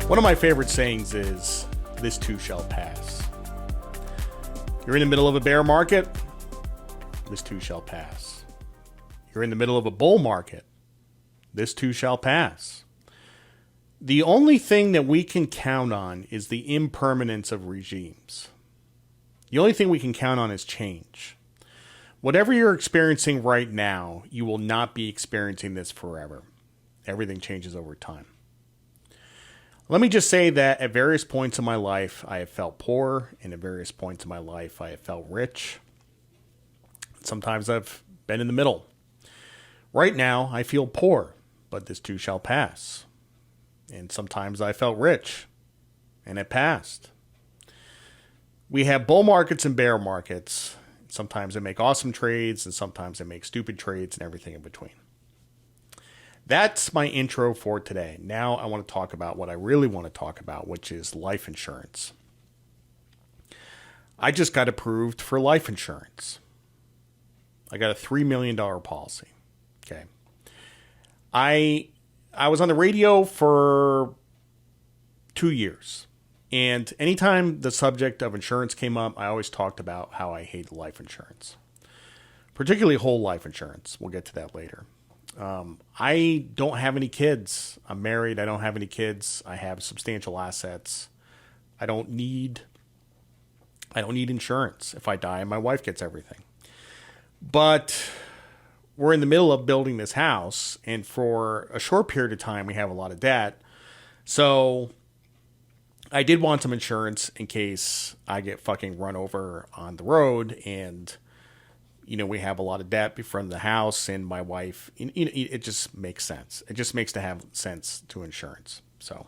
One of my favorite sayings is, "This too shall pass." You're in the middle of a bear market, this too shall pass. You're in the middle of a bull market, this too shall pass. The only thing that we can count on is the impermanence of regimes. The only thing we can count on is change. Whatever you're experiencing right now, you will not be experiencing this forever. Everything changes over time. Let me just say that at various points in my life, I have felt poor, and at various points in my life, I have felt rich. Sometimes I've been in the middle. Right now, I feel poor, but this too shall pass. And sometimes I felt rich, and it passed. We have bull markets and bear markets. Sometimes they make awesome trades, and sometimes they make stupid trades, and everything in between. That's my intro for today. Now I want to talk about what I really want to talk about, which is life insurance. I just got approved for life insurance. I got a $3 million policy. Okay. I was on the radio for 2 years. And anytime the subject of insurance came up, I always talked about how I hate life insurance. Particularly whole life insurance. We'll get to that later. I don't have any kids. I'm married. I don't have any kids. I have substantial assets. I don't need insurance. If I die, my wife gets everything. But we're in the middle of building this house, and for a short period of time, we have a lot of debt. So I did want some insurance in case I get fucking run over on the road, and we have a lot of debt from the house and my wife. It just makes sense. It just makes to have sense to insurance. So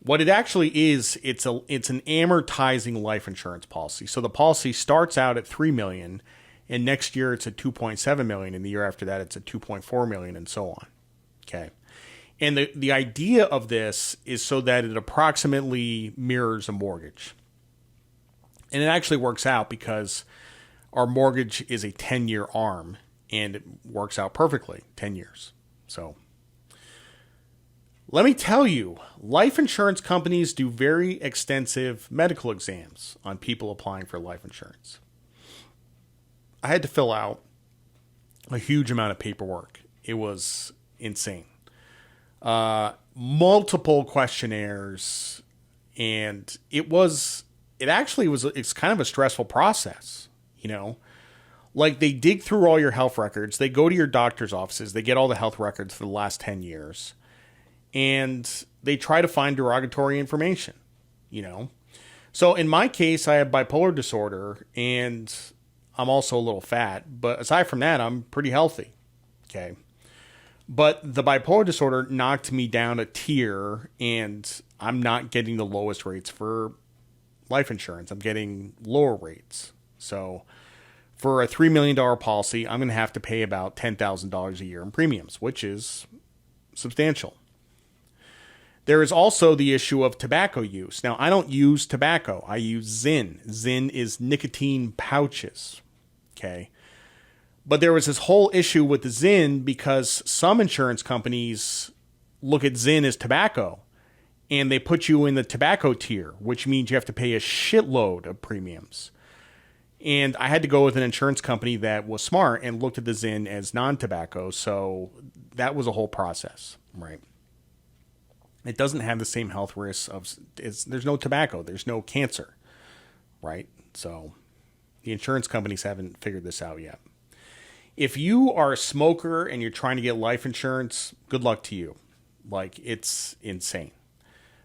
what it actually is, it's an amortizing life insurance policy. So the policy starts out at $3 million, and next year it's at $2.7 million, and the year after that it's at $2.4 million, and so on. Okay. And the idea of this is so that it approximately mirrors a mortgage. And it actually works out because our mortgage is a 10-year arm, and it works out perfectly, 10 years. So let me tell you, life insurance companies do very extensive medical exams on people applying for life insurance. I had to fill out a huge amount of paperwork. It was insane. Multiple questionnaires, and it's kind of a stressful process. Like they dig through all your health records. They go to your doctor's offices. They get all the health records for the last 10 years. And they try to find derogatory information, So in my case, I have bipolar disorder, and I'm also a little fat. But aside from that, I'm pretty healthy. Okay. But the bipolar disorder knocked me down a tier, and I'm not getting the lowest rates for life insurance. I'm getting lower rates. So for a $3 million policy, I'm going to have to pay about $10,000 a year in premiums, which is substantial. There is also the issue of tobacco use. Now, I don't use tobacco. I use Zyn. Zyn is nicotine pouches. Okay. But there was this whole issue with the Zyn because some insurance companies look at Zyn as tobacco, and they put you in the tobacco tier, which means you have to pay a shitload of premiums. And I had to go with an insurance company that was smart and looked at the Zyn as non-tobacco. So that was a whole process, right? It doesn't have the same health risks there's no tobacco, there's no cancer, right? So the insurance companies haven't figured this out yet. If you are a smoker and you're trying to get life insurance, good luck to you. Like, it's insane.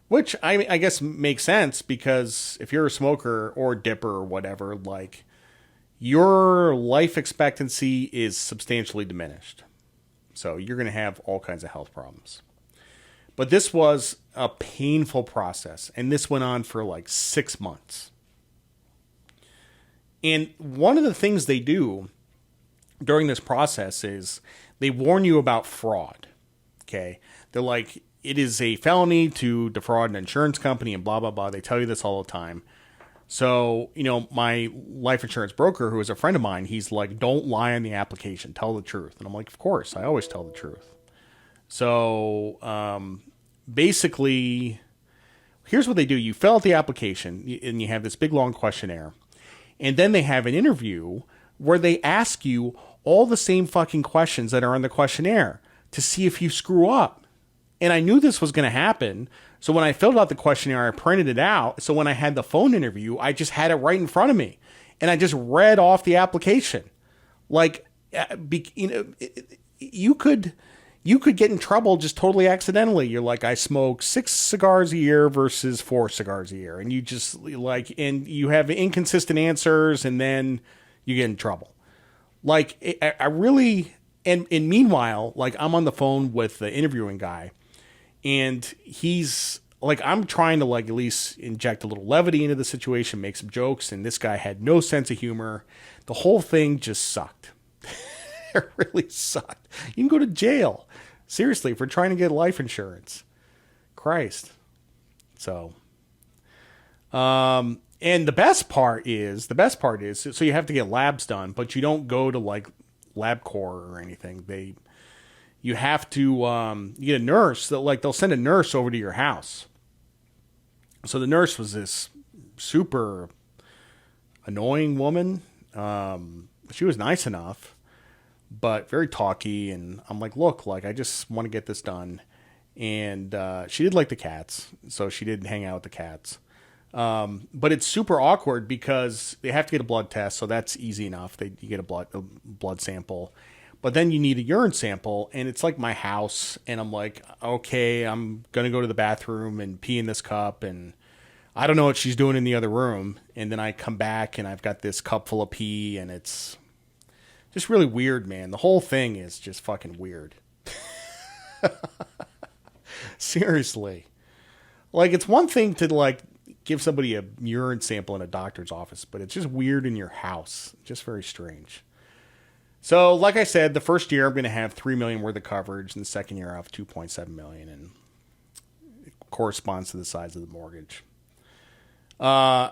Which I guess makes sense, because if you're a smoker or a dipper or whatever, like, your life expectancy is substantially diminished. So you're going to have all kinds of health problems. But this was a painful process, and this went on for like 6 months. And one of the things they do during this process is they warn you about fraud. Okay. They're like, it is a felony to defraud an insurance company and blah, blah, blah. They tell you this all the time. So, my life insurance broker, who is a friend of mine, he's like, don't lie on the application. Tell the truth. And I'm like, of course, I always tell the truth. So, basically, here's what they do. You fill out the application and you have this big long questionnaire. And then they have an interview where they ask you all the same fucking questions that are on the questionnaire to see if you screw up. And I knew this was going to happen. So when I filled out the questionnaire, I printed it out. So when I had the phone interview, I just had it right in front of me. And I just read off the application. Like, you could get in trouble just totally accidentally. You're like, I smoke 6 cigars a year versus 4 cigars a year. And you just like, and you have inconsistent answers and then you get in trouble. Like, I really, and meanwhile, like, I'm on the phone with the interviewing guy and he's like, I'm trying to like at least inject a little levity into the situation, make some jokes. And this guy had no sense of humor. The whole thing just sucked. It really sucked. You can go to jail, seriously, for trying to get life insurance. Christ. So, and the best part is, so you have to get labs done, but you don't go to like LabCorp or anything. You have to, you get a nurse that like, they'll send a nurse over to your house. So the nurse was this super annoying woman. She was nice enough, but very talky. And I'm like, look, like, I just want to get this done. And she did like the cats, so she did hang out with the cats. But it's super awkward because they have to get a blood test, so that's easy enough. You get a blood sample. But then you need a urine sample, and it's like my house. And I'm like, okay, I'm going to go to the bathroom and pee in this cup, and I don't know what she's doing in the other room. And then I come back, and I've got this cup full of pee, and it's just really weird, man. The whole thing is just fucking weird. Seriously. Like, it's one thing to, like, give somebody a urine sample in a doctor's office, but it's just weird in your house. Just very strange. So, like I said, the first year I'm going to have $3 million worth of coverage, and the second year I have $2.7 million, and it corresponds to the size of the mortgage. I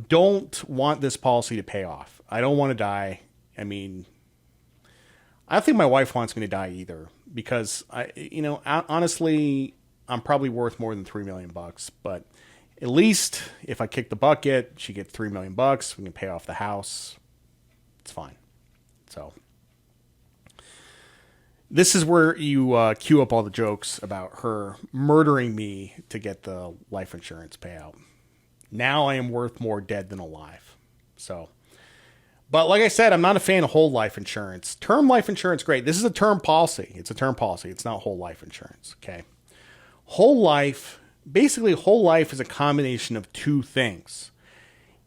don't want this policy to pay off. I don't want to die. I mean, I don't think my wife wants me to die either, because honestly, I'm probably worth more than $3 million, but at least if I kick the bucket, she gets $3 million. We can pay off the house. It's fine. So this is where you cue up all the jokes about her murdering me to get the life insurance payout. Now I am worth more dead than alive. So, but like I said, I'm not a fan of whole life insurance. Term life insurance, great. This is a term policy. It's a term policy. It's not whole life insurance. Okay. Whole life is a combination of two things.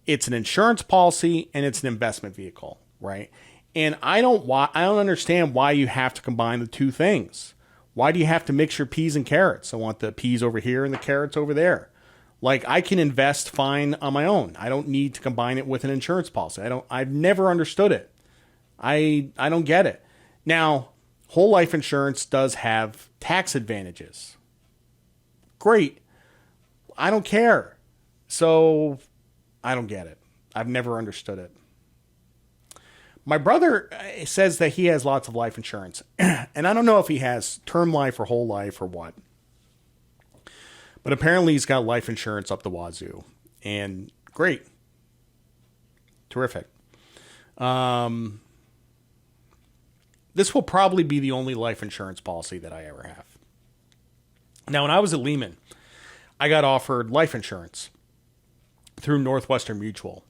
It's an insurance policy and it's an investment vehicle, right? And I don't understand why you have to combine the two things. Why do you have to mix your peas and carrots? I want the peas over here and the carrots over there. Like, I can invest fine on my own. I don't need to combine it with an insurance policy. I've never understood it. I don't get it. Now, whole life insurance does have tax advantages. Great. I don't care. So I don't get it. I've never understood it. My brother says that he has lots of life insurance. And I don't know if he has term life or whole life or what. But apparently he's got life insurance up the wazoo. And great. Terrific. This will probably be the only life insurance policy that I ever have. Now, when I was at Lehman, I got offered life insurance through Northwestern Mutual.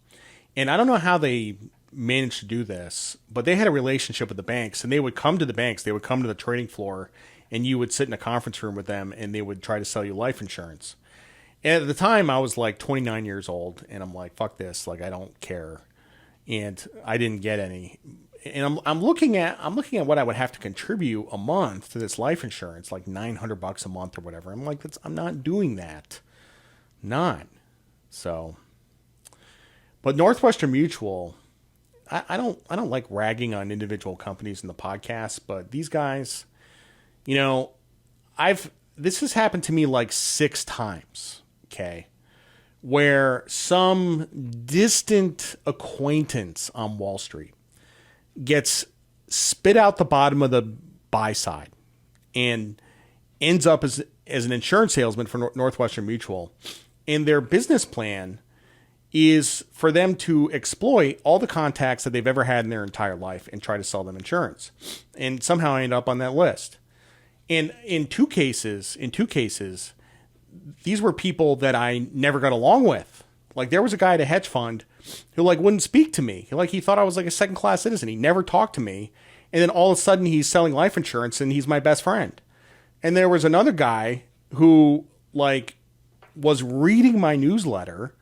And I don't know how they managed to do this, but they had a relationship with the banks, and they would come to the banks. They would come to the trading floor, and you would sit in a conference room with them, and they would try to sell you life insurance. And at the time, I was like 29 years old, and I'm like, fuck this. Like, I don't care. And I didn't get any. And I'm looking at what I would have to contribute a month to this life insurance, like $900 a month or whatever. I'm like, I'm not doing that. Not. So, but Northwestern Mutual, I don't like ragging on individual companies in the podcast, but these guys, this has happened to me like 6 times. Okay. Where some distant acquaintance on Wall Street gets spit out the bottom of the buy side and ends up as as an insurance salesman for Northwestern Mutual. And their business plan is for them to exploit all the contacts that they've ever had in their entire life and try to sell them insurance. And somehow I end up on that list. And in two cases, these were people that I never got along with. Like, there was a guy at a hedge fund who like wouldn't speak to me. Like, he thought I was like a second class citizen. He never talked to me. And then all of a sudden he's selling life insurance and he's my best friend. And there was another guy who like was reading my newsletter,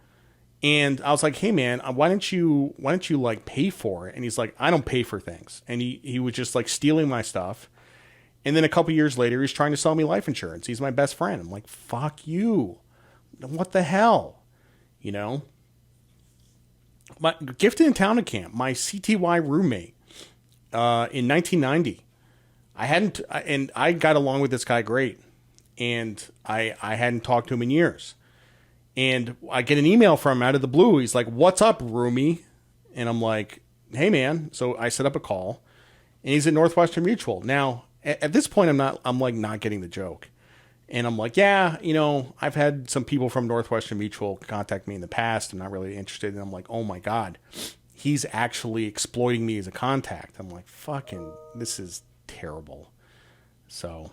and I was like, hey man, why don't you like pay for it? And he's like, I don't pay for things. And he was just like stealing my stuff. And then a couple years later, he's trying to sell me life insurance. He's my best friend. I'm like, fuck you. What the hell? You know? My Gifted and Talented Camp, my CTY roommate, in 1990, I got along with this guy great. And I hadn't talked to him in years. And I get an email from him out of the blue. He's like, what's up, roomie? And I'm like, hey man. So I set up a call, and he's at Northwestern Mutual. Now, at this point, I'm not getting the joke. And I'm like, yeah, you know, I've had some people from Northwestern Mutual contact me in the past. I'm not really interested. And I'm like, oh my God, he's actually exploiting me as a contact. I'm like, fucking, this is terrible. So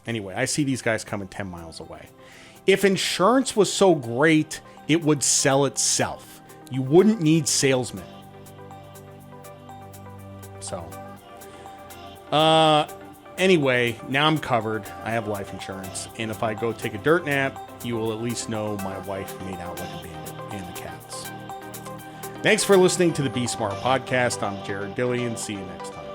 anyway, I see these guys coming 10 miles away. If insurance was so great, it would sell itself. You wouldn't need salesmen. So, anyway, now I'm covered. I have life insurance. And if I go take a dirt nap, you will at least know my wife made out like a bandit and the cats. Thanks for listening to the Be Smart podcast. I'm Jared Dillian. See you next time.